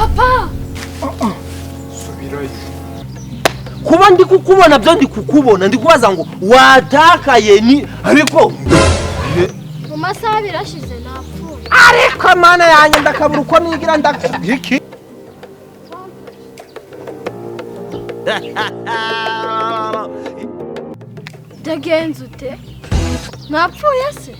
Papa! Subirayo. Kuba ndi kukubona byo ndi kukubona ndi kubaza ngo watakaye ni ariko mu masaha birashize napfuye. Ariko mana yanjye ndakabura uko nigira iki? Dagenze ute? Napfuye se?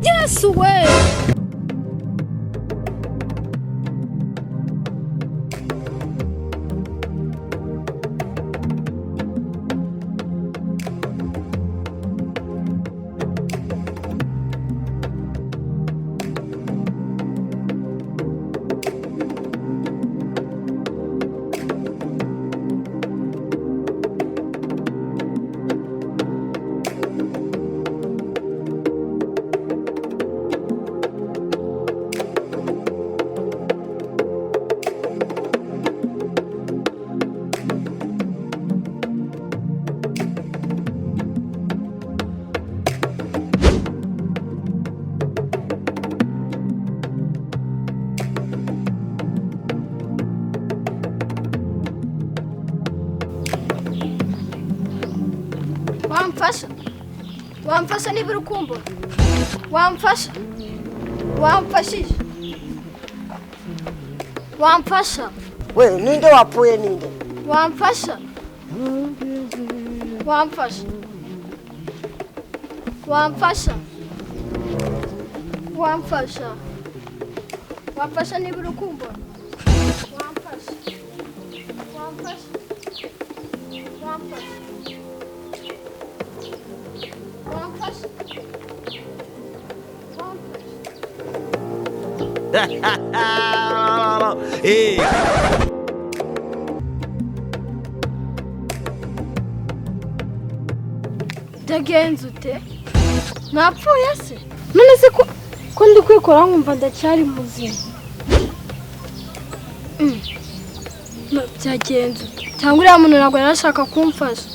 Yes way. Wamfasha niba urukumbura. Wamfashije. Wamfasha. We ninde wapfuye ninde? Wamfasha. Wamfasha niba urukumbura. Wamfasha. Hey. Dagenze ute? Napfuye se? None se ko ndi kwikora nkumva ndacyari muzima. Byagenze ute? Cyangwa uriya muntu ntabwo yarashaka kumfasha.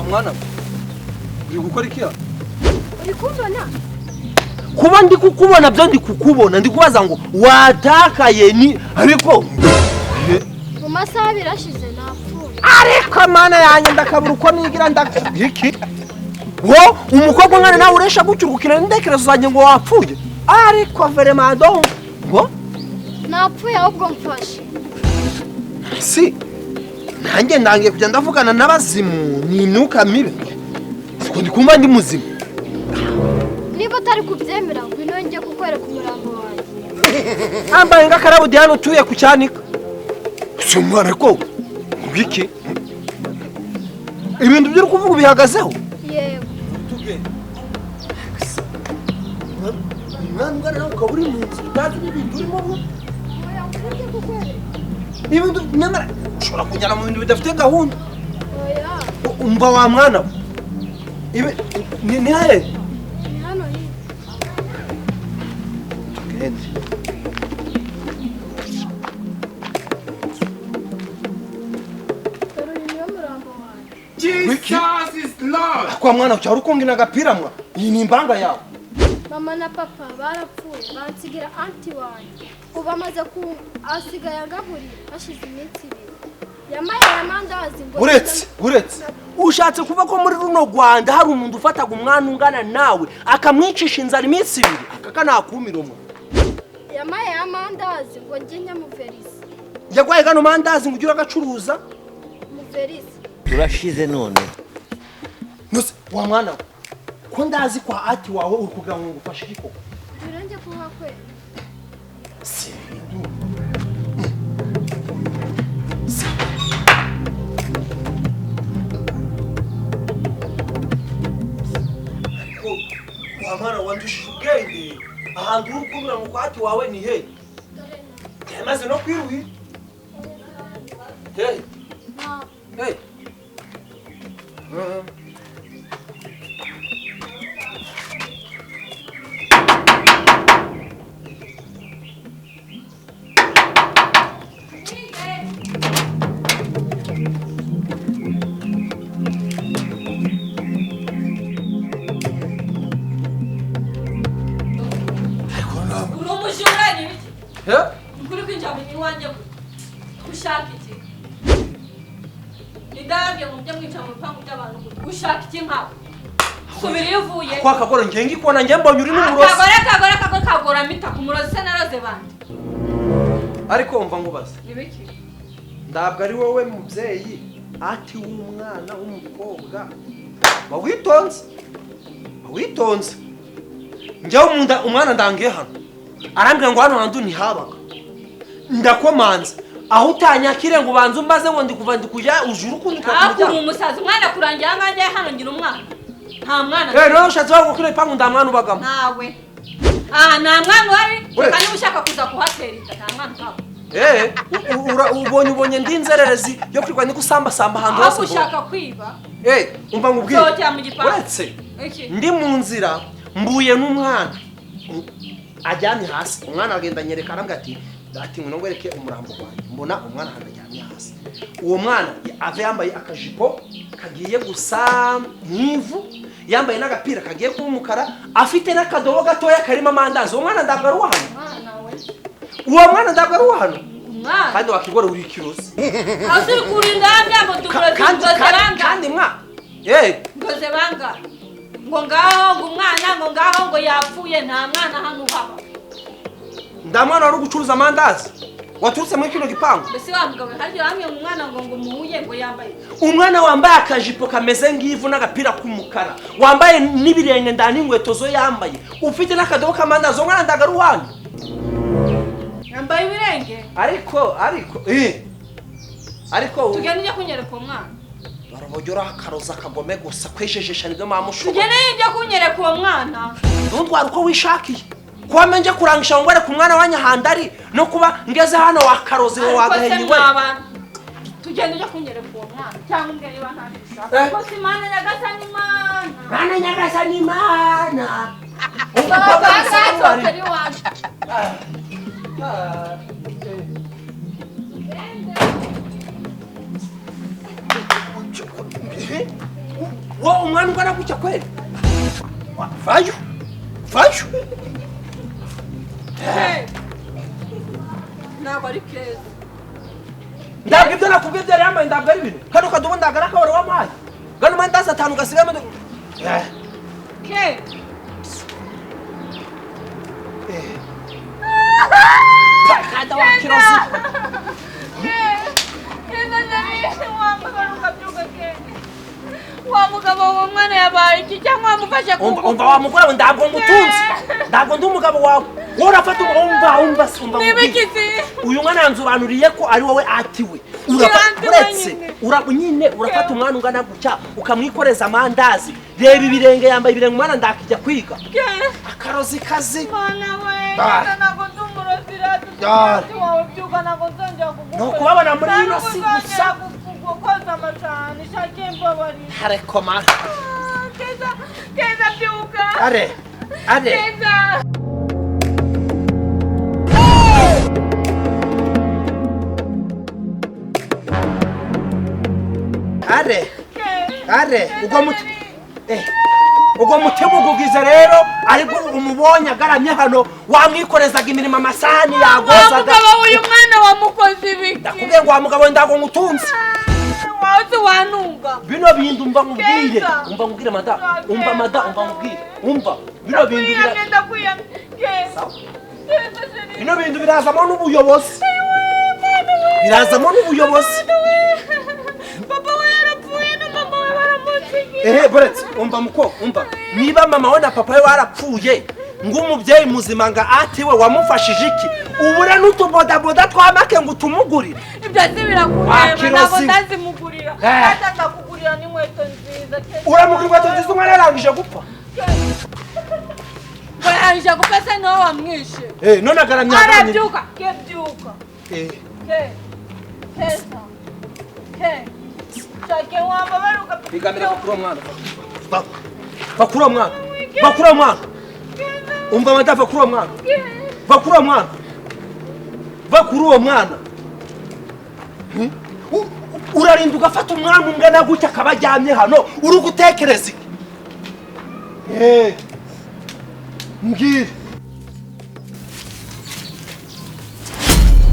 Mwana, uri gukora iki? Uri kumbona? Kuba ndi kukubona byo ndi kukubona ndi kubaza ngo watakaye ni ariko mu masaha birashize napfuye. Ariko mana yanjye ndakabura uko nigira iki? Wo umukobwa ngana nawe uresha gucyurukira n'indekerezo zanjye ngo wapfuye. Ariko veremado ngo napfuye ahubwo mfashe. Si nanjye ndangiye kujya ndavugana n'abazimu ni imyuka mibi. Siko ndi kumva ndi muzima. Niba utari kubyemera ngwino njye kukwereka umurambo wanjye. Ambaye ngakarabu hano utuye ku cyanika. Sumara ko ngwiki. Ibintu byo kuvuga bihagazeho. Yego. Tuge. Mwana nawe ukaburi mu nzu utazi n'ibintu urimo vuba. Ibintu nyamara ushobora kujyana mu bintu bidafite gahunda. Oya. Umva wa mwana. Ibe ni haye. Ni hano ni. Tugende. Jesus is Lord. Kwa mwana ucyari ukongina agapira mwa. Iyi ni imbanga yawe. Mama na papa barapfuye bansigira anti wanjye. Ubu amaze ku asigaye agaburira hashize iminsi 2. Yamaye amandazi ngo uretse ushatse kuva ko muri runo Rwanda hari umuntu ufataga umwana ungana nawe akamwicisha inzara iminsi 2 akakanakumira umwe. Yamaye amandazi ngo njye nyamuverisi. Yagwaye gano mandazi ngo ujye agacuruza Muverisi. Turashize none. Nose wa mwana ko ndazi kwa ati wawe uri kugira ngo ngufashe kiko. Duranje kuha kwe. Sindu. Wa mwana wandushije ubwenge ahantu uri kugira ngo kwa ati wawe ni he? Maze no kwiruhi. Hey. Hey. Yeah? Nguri kwinjira mu iwanjye gushaka iki? Nidabye mu byo kwinjira mu bipangu by'abantu gushaka iki nkawe? Subira ivuye. Kwa kagoro ngengi kubona nge mbonye uri n'umurozi. Kagora mita ku murozi se naraze bandi. Ariko umva ngubaze. Nibiki? Ndabwo ari wowe mubyeyi ati w'umwana w'umukobwa. Witonze. Njyewe umwana ndangiye hano. Arambwira ngo hano hantu ntihabaga. Ndakomanze. Aho utanyakire ngo ubanze umbaze ngo ndikuva ndikuja ujuru kundi kakujya. Aku umusaza umwana kurangira nganje hano ngira umwana. Nta mwana. No ushatse wakukire ipangu nda mwana ubagamo. Nawe. Nta mwana wari. Kandi ushaka kuza kuhaterita nta mwana kabo. Ubonye ndi inzererezi yo kwirwa ni gusamba ahantu hose. Aho ushaka kwiba. Umva ngubwire. Sokya mu gipangu. Uretse. Ndi mu nzira mbuye n'umwana. Ajyanye hasi umwana agenda nyereka arambwira ati ngo ngwereke umurambo wanjye mbona umwana hajyanye hasi. Uwo mwana ave yambaye akajipo kagiye gusa n'ivu yambaye n'agapira kagiye kumukara afite n'akadobo gatoya karimo amandazi. Uwo mwana ndabwo ari hano. Uwo mwana ndabwo ari hano. Kandi wakigore uri kirozi. Azuri kurinda byambo dukurazi ngozeranga. Kandi mwa. Ngozeranga. Ngo ngaho umwana ngo ngaho ngo yapfuye nta mwana hano haba. Ndamwana wari gucuruza amandazi. Waturutse muri kino gipangu. Bese wamugabo hari hamwe umwana ngo muhuye ngo yambaye. Umwana wambaye akajipo kameze ngivu n'agapira k'umukara. Wambaye n'ibirenge ndani ingweto zo yambaye. Ufite n'akadobo k'amandazi umwana ndagaru wanyu. Yambaye ibirenge. Ariko tugende kunyereka umwana. Barabojora akaroza kagome gusa kweshejesha nibyo mamushuba. Tugene ibyo kunyereka uwo mwana. Ntwara uko wishakiye. Kwa menje kurangisha ngware ku mwana wanyahandari no kuba ngeze hano wakaroze ngo wagahenyiwe. Tugende kunyereka uwo mwana cyangwa mbere bantashaka. Ko simana nyagasani mana. Mana nyagasani mana. Ubwo kari wacu. Wo umwana ungana gutya kweli? Vayo. Ntabwo ari keza. Ndabwo ibyo nakubwiye byari yambaye ndabwo ari ibintu. Kano kadobo ndagara ko wari wampaye. Gano mandazi 5 gasigamo. Kada wa kirozi. Wa mugabo wo mwana yabaye iki cyangwa amufasha kumva wa mugore ndabwo ngutunze. Ndabwo ndi umugabo wawe. Urafata umva. Uyu mwana yanzubanuriye ko ari wowe atiwe. Urafata umwana ungana gutya ukamwikoreza amandazi. Reba ibirenge yambaye ibirenge umwana ndakijya kwiga. Akarozi kazi. Mwana we, nako ndumurozira byuka nako nzongera kugukorera. No kubabona muri ino si gusa. Koza amasahani shake mbabari. Areko mara. Keza byuka. Are. Keza. Are. are ubwo mutima ugugize rero ariko umubonye agaramye hano wamwikorezaga imirimo amasahani yagozaga mugabo uyu mwana wamukoze ibiki ndakubwiye ngo wa mugabo ndago ngutunze wazi wanunga bino bintu umva nkubwire mada umva bino bintu bino bintu birazamo n'ubuyobozi papa we yarapfuye na mama we baramusigiye buretse umva niba mama we na papa we warapfuye ng'umubyeyi muzima nga ati we wamufashije iki ubure n'utubodaboda twamake ngo utumugurire ibyo si birakureba ntabwo ndazimugurira kandi ndakugurira n'inkweto nziza uramugura inkweto nziza umwana yarangije gupfa yarangije gupfa se niwe wamwishe none agaramye arabyuka byuka shake wamba baruka bigamira bakuru umwana bakuru umwana umva madafa bakuru uwo mwana urarinda ugafata umwana ungana gutya akabajyamye hano uri gutekereza iki mbwira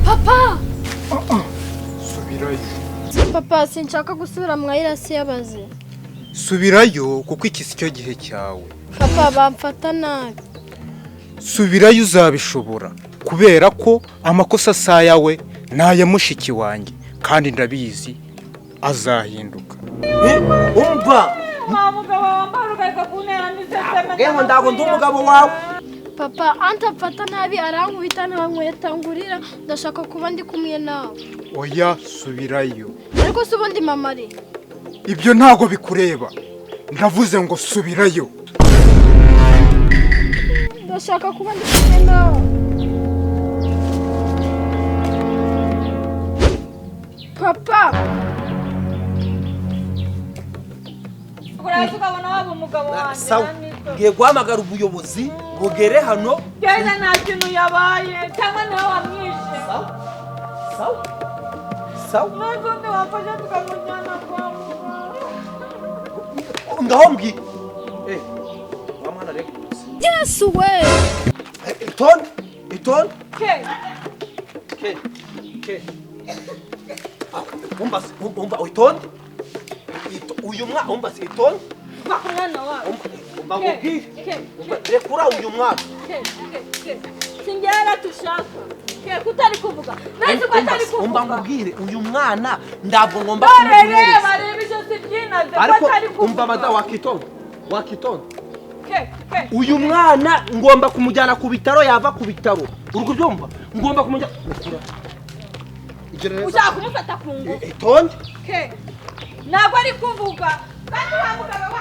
papa subirayo papa sinshaka gusubira mu irasi y'abaze subirayo kuko iki si cyo gihe cyawe papa bamfata nabi subirayo uzabishobora kubera ko amakosa sa yawe n'aya mushiki wanjye kandi ndabizi azahinduka umva mugabo wambaruka kuntera n'iseseme ngewe ndago ndi umugabo wawe papa antafata nabi arankubita ntankweretangurira ndashaka kuba ndi kumwe nawe oya subirayo ariko se ubundi mama ari ibyo ntago bikureba ndavuze ngo subirayo ndashaka kuba ndi kumwe nawe papa uraza ukabona waba umugabo wanjye ngiye guhamagara ubuyobozi bugere hano genda nta kintu yabaye cyangwa niwe wamwishe sawa n'undi wafashe tukamujyana kwa muganga ngaho mbwira wa mwana reka yesu we itonde umva itonde uyu mwana umva si itonde va ku mwana wawe umva ngubwire rekura uyu mwana singera tushaka kutari kuvuga nzi ko atari kuvuga umva ngubwire uyu mwana ndabwo ngomba kumuhereza reba ibyo si byinaze ko atari kuvuga umva mada wakitonde uyu mwana ngomba kumujyana ku bitaro yava ku bitaro uri kubyumva ngomba kumujyana ushaka kumufata ku ngufu itonde ntabwo ari kuvuga kandi wa mugabo